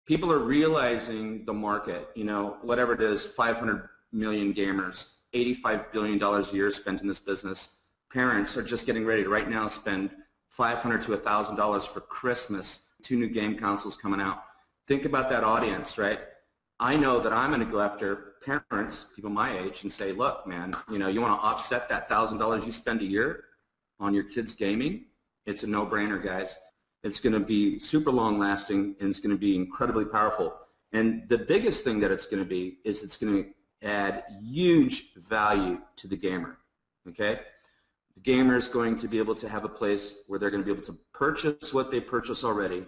People are realizing the market, whatever it is, 500 million gamers, $85 billion a year spent in this business. Parents are just getting ready to right now spend $500 to $1,000 for Christmas, 2 new game consoles coming out. Think about that audience, right? I know that I'm going to go after parents, people my age, and say, look, man, you want to offset that $1,000 you spend a year on your kids' gaming? It's a no-brainer, guys. It's going to be super long-lasting, and it's going to be incredibly powerful. And the biggest thing that it's going to be is it's going to add huge value to the gamer, okay? The gamer is going to be able to have a place where they're going to be able to purchase what they purchase already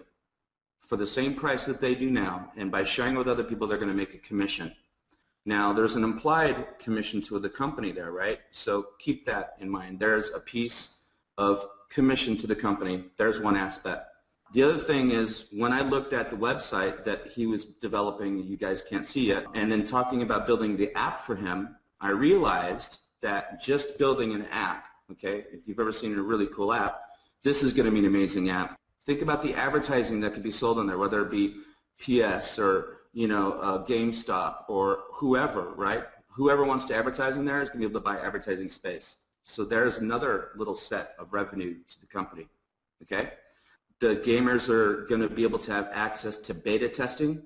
for the same price that they do now, and by sharing with other people, they're going to make a commission. Now, there's an implied commission to the company there, right? So keep that in mind. There's a piece of commission to the company. There's one aspect. The other thing is, when I looked at the website that he was developing, you guys can't see yet, and then talking about building the app for him, I realized that just building an app, okay, if you've ever seen a really cool app, this is going to be an amazing app. Think about the advertising that could be sold on there, whether it be PS or GameStop or whoever, right? Whoever wants to advertise in there is going to be able to buy advertising space. So there's another little set of revenue to the company, okay? The gamers are going to be able to have access to beta testing,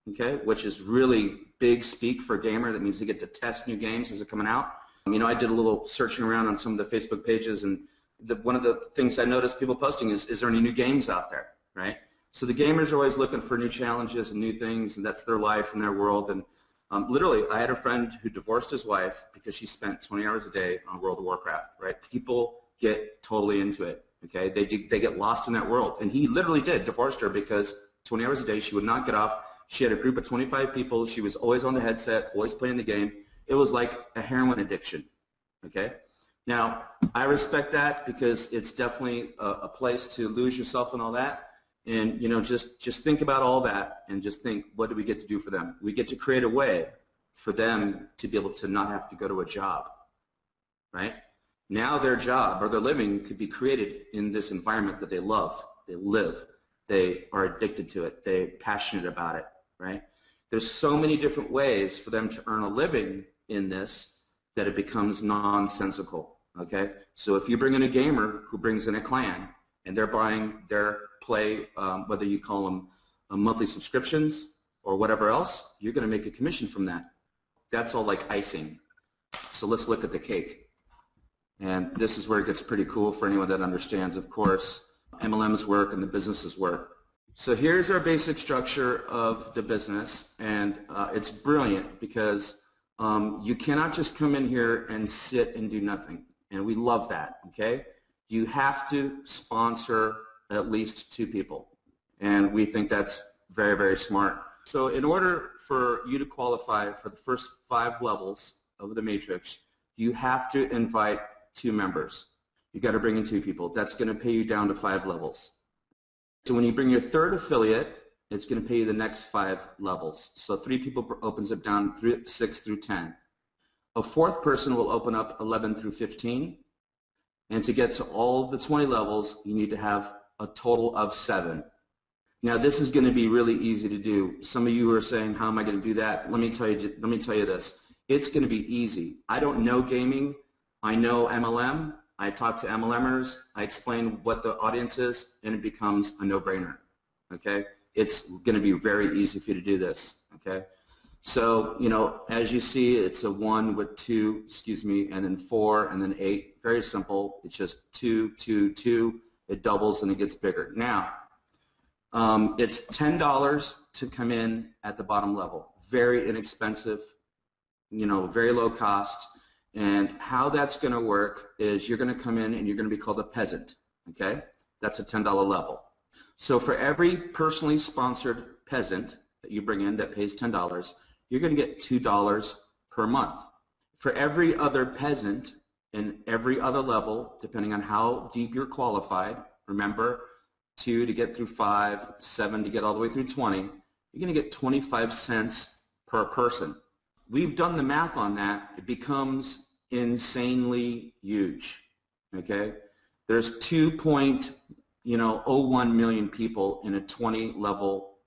okay, which is really big speak for a gamer. That means they get to test new games as they're coming out. I did a little searching around on some of the Facebook pages, and one of the things I noticed people posting is there any new games out there, right? So the gamers are always looking for new challenges and new things, and that's their life and their world. And literally, I had a friend who divorced his wife because she spent 20 hours a day on World of Warcraft, right? People get totally into it, okay? They get lost in that world. And he literally did, divorced her because 20 hours a day, she would not get off. She had a group of 25 people. She was always on the headset, always playing the game. It was like a heroin addiction, okay? Now, I respect that because it's definitely a place to lose yourself and all that. And, just think about all that and just think, what do we get to do for them? We get to create a way for them to be able to not have to go to a job, right? Now their job or their living could be created in this environment that they love, they live, they are addicted to it, they're passionate about it, right? There's so many different ways for them to earn a living in this that it becomes nonsensical, okay? So if you bring in a gamer who brings in a clan and they're buying their play, whether you call them monthly subscriptions or whatever else, you're going to make a commission from that. That's all like icing. So let's look at the cake. And this is where it gets pretty cool for anyone that understands, of course, MLMs work and the businesses work. So here's our basic structure of the business, and it's brilliant because you cannot just come in here and sit and do nothing, and we love that, okay? You have to sponsor at least 2 people, and we think that's very, very smart. So in order for you to qualify for the first 5 levels of the matrix, you have to invite 2 members. You got to bring in 2 people. That's going to pay you down to 5 levels. So when you bring your 3rd affiliate, it's going to pay you the next 5 levels. So 3 people opens it down 6 through 10. A 4th person will open up 11 through 15. And to get to all the 20 levels, you need to have a total of 7. Now this is going to be really easy to do. Some of you are saying, how am I going to do that? Let me tell you this. It's going to be easy. I don't know gaming. I know MLM. I talk to MLMers. I explain what the audience is, and it becomes a no-brainer. Okay? It's going to be very easy for you to do this. Okay? So, as you see, it's a 1 with 2, and then 4, and then 8. Very simple. It's just 2, 2, 2. It doubles and it gets bigger. Now, it's $10 to come in at the bottom level. Very inexpensive, very low cost. And how that's going to work is you're going to come in and you're going to be called a peasant. Okay? That's a $10 level. So for every personally sponsored peasant that you bring in that pays $10, you're going to get $2 per month. For every other peasant in every other level, depending on how deep you're qualified, remember, 2 to get through 5, 7 to get all the way through 20, you're going to get 25 cents per person. We've done the math on that. It becomes insanely huge. Okay? There's 2.01 million people in a 20-level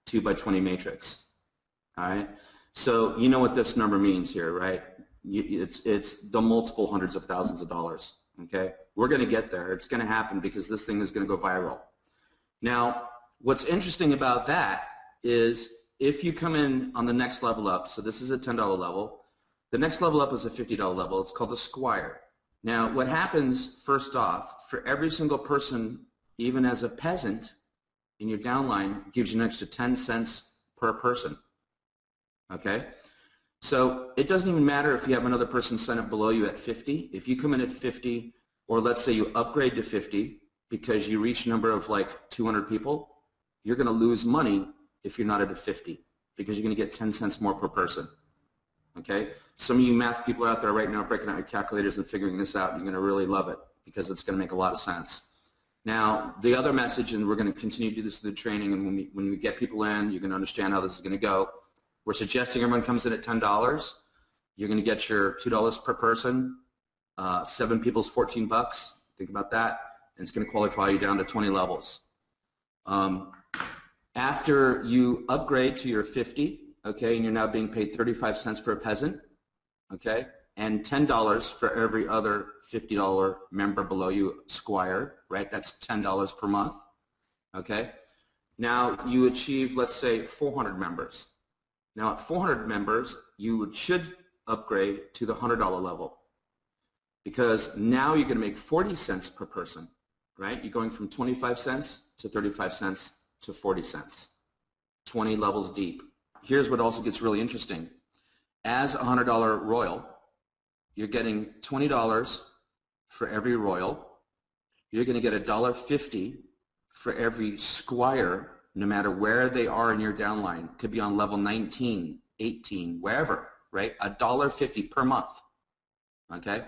2 by 20 matrix. All right. So you know what this number means here, right? It's the multiple hundreds of thousands of dollars. Okay. We're going to get there. It's going to happen because this thing is going to go viral. Now, what's interesting about that is if you come in on the next level up, so this is a $10 level, the next level up is a $50 level. It's called the Squire. Now, what happens, first off, for every single person, even as a peasant, in your downline, gives you an extra 10 cents per person. Okay? So it doesn't even matter if you have another person sign up below you at 50. If you come in at 50, or let's say you upgrade to 50 because you reach a number of like 200 people, you're going to lose money if you're not at a 50 because you're going to get 10 cents more per person. Okay? Some of you math people out there right now breaking out your calculators and figuring this out, and you're going to really love it because it's going to make a lot of sense. Now, the other message, and we're going to continue to do this through the training, and when we get people in, you're going to understand how this is going to go. We're suggesting everyone comes in at $10. You're going to get your $2 per person. 7 people's $14. Think about that. And it's going to qualify you down to 20 levels. After you upgrade to your 50, okay, and you're now being paid 35 cents for a peasant, okay, and $10 for every other $50 member below you, Squire, right? That's $10 per month, okay? Now you achieve, let's say, 400 members. Now at 400 members, you should upgrade to the $100 level because now you're going to make 40 cents per person, right? You're going from 25 cents to 35 cents to 40 cents, 20 levels deep. Here's what also gets really interesting. As a $100 Royal, you're getting $20 for every Royal. You're going to get $1.50 for every Squire, no matter where they are in your downline. Could be on level 19, 18, wherever, right? $1.50 per month, okay?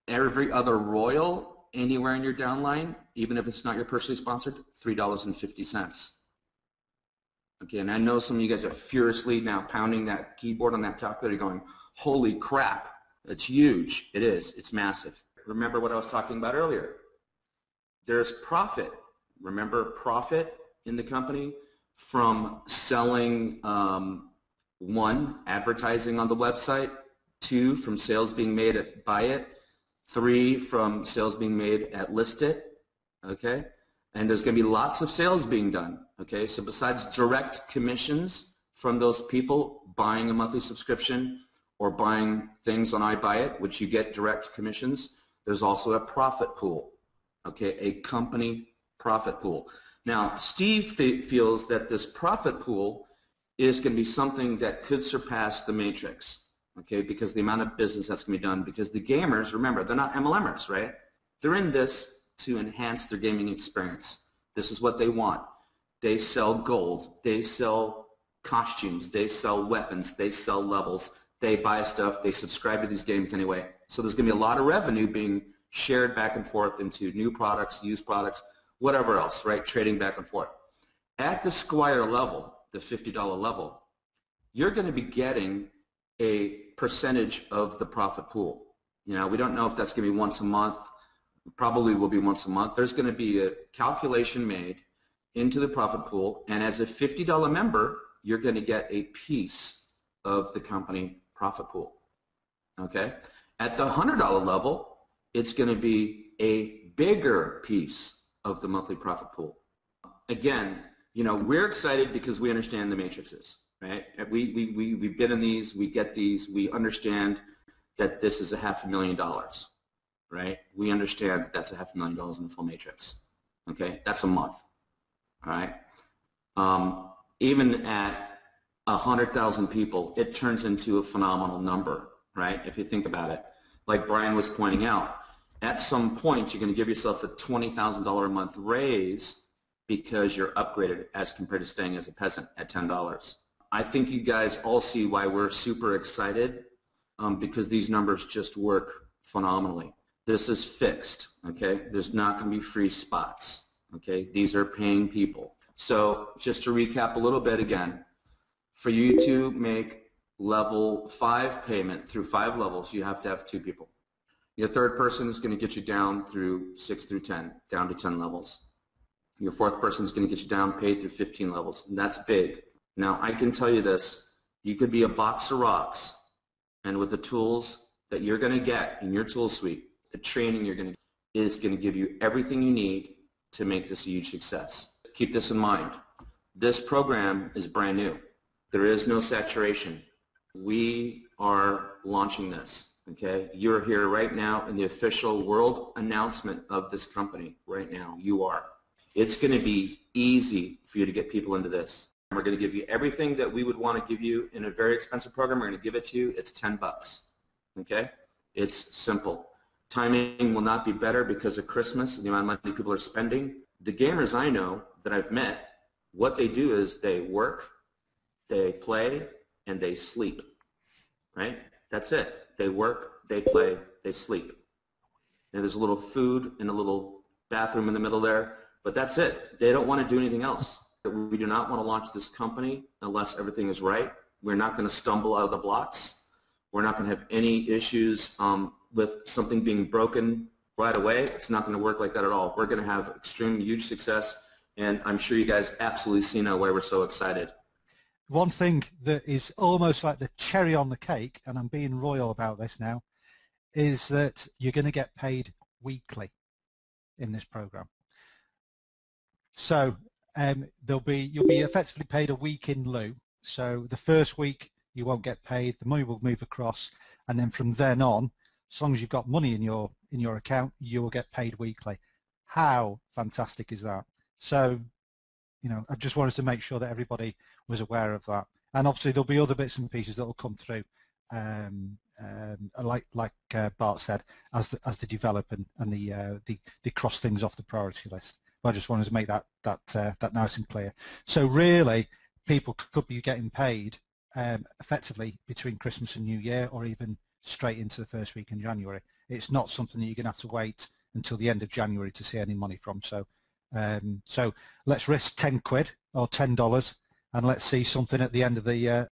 Every other Royal anywhere in your downline, even if it's not your personally sponsored, $3.50. Okay, and I know some of you guys are furiously now pounding that keyboard on that calculator going, holy crap, it's huge. It is. It's massive. Remember what I was talking about earlier. There's profit. Remember profit in the company from selling, 1, advertising on the website, 2, from sales being made at buy it, 3, from sales being made at list it, okay? And there's going to be lots of sales being done, okay? So besides direct commissions from those people buying a monthly subscription or buying things on iBuyIt, which you get direct commissions, there's also a profit pool, okay? A company profit pool. Now, Steve feels that this profit pool is going to be something that could surpass the Matrix, okay, because the amount of business that's going to be done, because the gamers, remember, they're not MLMers, right? They're in this to enhance their gaming experience. This is what they want. They sell gold. They sell costumes. They sell weapons. They sell levels. They buy stuff. They subscribe to these games anyway. So there's going to be a lot of revenue being shared back and forth into new products, used products, whatever else, right? Trading back and forth. At the Squire level, the $50 level, you're going to be getting a percentage of the profit pool. You know, we don't know if that's going to be once a month. Probably will be once a month. There's going to be a calculation made into the profit pool, and as a $50 member, you're going to get a piece of the company profit pool. Okay? At the $100 level, it's going to be a bigger piece of the monthly profit pool. Again, you know, we're excited because we understand the matrices, right? We've been in these, we get these, we understand that this is $500,000, right? We understand that that's $500,000 in the full matrix, okay? That's a month, all right? Even at 100,000 people, it turns into a phenomenal number, right? If you think about it. Like Brian was pointing out, at some point, you're going to give yourself a $20,000 a month raise because you're upgraded as compared to staying as a peasant at $10. I think you guys all see why we're super excited because these numbers just work phenomenally. This is fixed, okay? There's not going to be free spots, okay? These are paying people. So just to recap a little bit again, for you to make level 5 payment through 5 levels, you have to have 2 people. Your third person is going to get you down through 6 through 10, down to 10 levels. Your fourth person is going to get you down paid through 15 levels, and that's big. Now, I can tell you this, you could be a box of rocks, and with the tools that you're going to get in your tool suite, the training you're going to get is going to give you everything you need to make this a huge success. Keep this in mind. This program is brand new. There is no saturation. We are launching this, okay? You're here right now in the official world announcement of this company right now. You are. It's going to be easy for you to get people into this. We're going to give you everything that we would want to give you in a very expensive program. We're going to give it to you. It's $10, okay? It's simple. Timing will not be better because of Christmas and the amount of money people are spending. The gamers I know that I've met, what they do is they work, they play, and they sleep, right? That's it. They work, they play, they sleep. And there's a little food and a little bathroom in the middle there, but that's it. They don't want to do anything else. We do not want to launch this company unless everything is right. We're not going to stumble out of the blocks. We're not going to have any issues with something being broken right away. It's not going to work like that at all. We're going to have extreme, huge success, and I'm sure you guys absolutely see now why we're so excited. One thing that is almost like the cherry on the cake, and I'm being royal about this now, is that you're going to get paid weekly in this program. So you'll be effectively paid a week in lieu. So the first week you won't get paid, the money will move across, and then from then on, as long as you've got money in your account, you will get paid weekly. How fantastic is that? So, you know, I just wanted to make sure that everybody was aware of that. And obviously there'll be other bits and pieces that will come through, like Bart said, as they develop and they cross things off the priority list. But I just wanted to make that nice and clear. So really, people could be getting paid effectively between Christmas and New Year, or even straight into the first week in January. It's not something that you're going to have to wait until the end of January to see any money from. So, so let's risk 10 quid or $10, and let's see something at the end of the